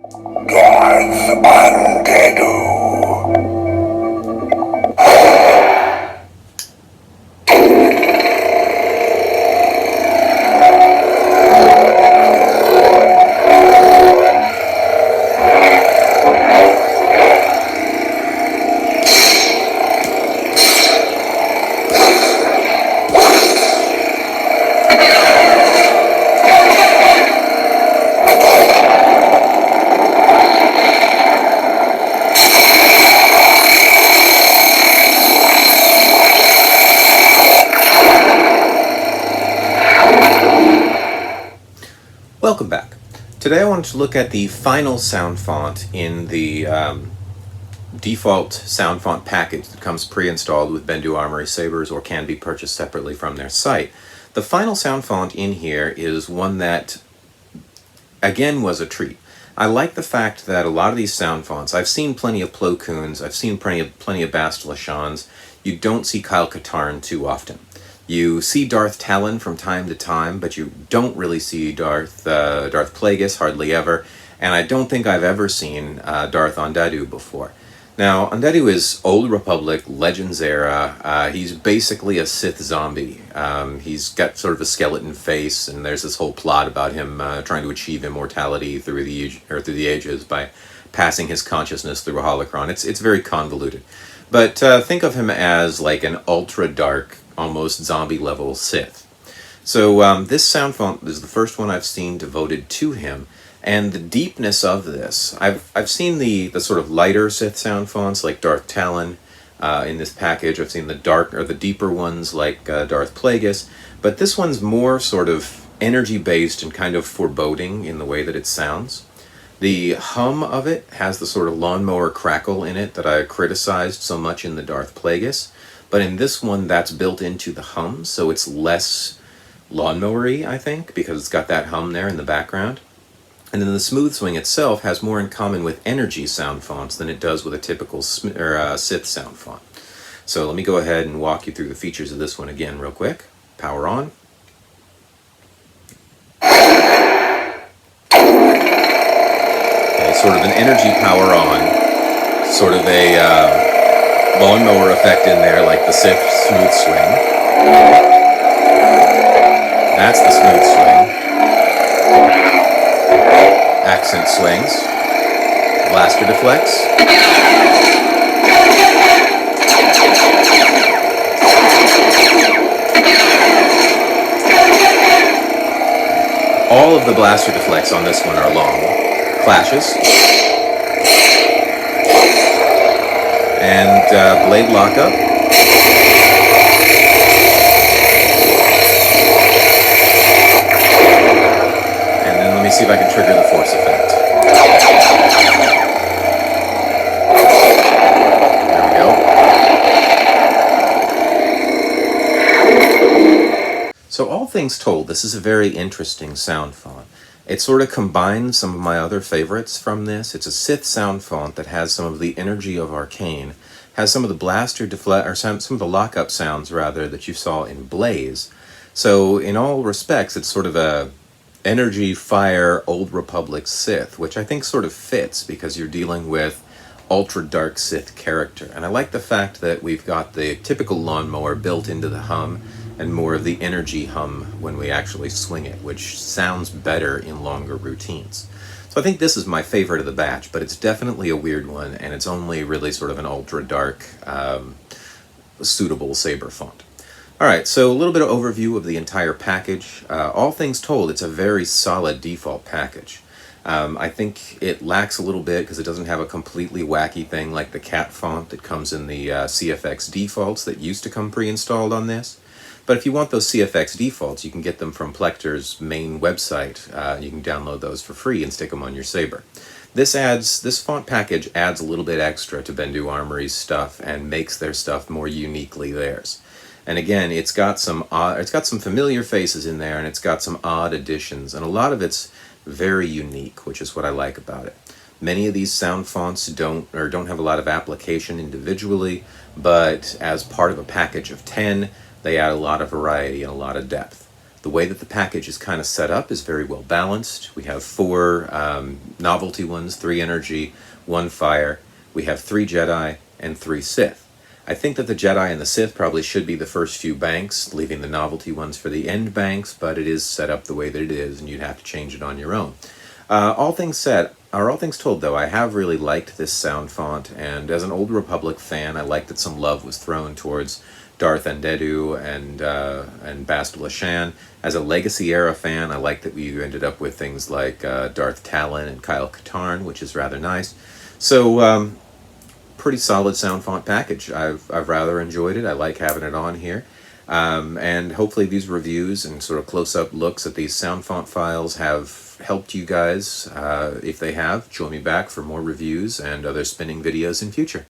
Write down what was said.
Darth Bendu. Welcome back. Today I wanted to look at the final sound font in the default sound font package that comes pre-installed with Bendu Armory sabers or can be purchased separately from their site. The final sound font in here is one that, again, was a treat. I like the fact that a lot of these sound fonts, I've seen plenty of Plo Koons, I've seen plenty of Bast Lashans. You don't see Kyle Katarn too often. You see Darth Talon from time to time, but you don't really see Darth Plagueis, hardly ever, and I don't think I've ever seen Darth Ondadu before. Now, Ondadu is Old Republic, Legends era. He's basically a Sith zombie. He's got sort of a skeleton face, and there's this whole plot about him trying to achieve immortality through the ages by passing his consciousness through a holocron. It's very convoluted. But think of him as like an ultra-dark, almost zombie-level Sith. So this sound font is the first one I've seen devoted to him, and the deepness of this. I've seen the sort of lighter Sith sound fonts like Darth Talon in this package. I've seen the deeper ones like Darth Plagueis, but this one's more sort of energy-based and kind of foreboding in the way that it sounds. The hum of it has the sort of lawnmower crackle in it that I criticized so much in the Darth Plagueis, but in this one that's built into the hum, so it's less lawnmower-y, I think, because it's got that hum there in the background. And then the smooth swing itself has more in common with energy sound fonts than it does with a typical Sith sound font. So let me go ahead and walk you through the features of this one again real quick. Power on. Sort of an energy power on, sort of a lawnmower effect in there like the Sith smooth swing. That's the smooth swing. Accent swings. Blaster deflects. All of the blaster deflects on this one are long. Clashes, and blade lockup, and then let me see if I can trigger the force effect. There we go. So all things told, this is a very interesting sound font. It sort of combines some of my other favorites from this. It's a Sith sound font that has some of the energy of Arcane, has some of the blaster or some of the lockup sounds rather that you saw in Blaze. So in all respects, it's sort of a energy fire Old Republic Sith, which I think sort of fits because you're dealing with ultra dark Sith character. And I like the fact that we've got the typical lawnmower built into the hum, and more of the energy hum when we actually swing it, which sounds better in longer routines. So I think this is my favorite of the batch, but it's definitely a weird one, and it's only really sort of an ultra-dark, suitable saber font. Alright, so a little bit of overview of the entire package. All things told, it's a very solid default package. I think it lacks a little bit because it doesn't have a completely wacky thing like the cat font that comes in the CFX defaults that used to come pre-installed on this. But if you want those CFX defaults, you can get them from Plector's main website. You can download those for free and stick them on your saber. This font package adds a little bit extra to Bendu Armory's stuff and makes their stuff more uniquely theirs. And again, it's got some familiar faces in there, and it's got some odd additions, and a lot of it's very unique, which is what I like about it. Many of these sound fonts don't have a lot of application individually, but as part of a package of 10, they add a lot of variety and a lot of depth. The way that the package is kind of set up is very well balanced. We have 4 novelty ones, 3 energy, 1 fire. We have 3 Jedi and 3 Sith. I think that the Jedi and the Sith probably should be the first few banks, leaving the novelty ones for the end banks, but it is set up the way that it is, and you'd have to change it on your own. All things told, though, I have really liked this sound font, and as an Old Republic fan, I like that some love was thrown towards Darth and Bendu and Bastila Shan. As a Legacy era fan, I like that we ended up with things like Darth Talon and Kyle Katarn, which is rather nice. So, pretty solid sound font package. I've rather enjoyed it. I like having it on here. And hopefully these reviews and sort of close-up looks at these sound font files have helped you guys. If they have, join me back for more reviews and other spinning videos in future.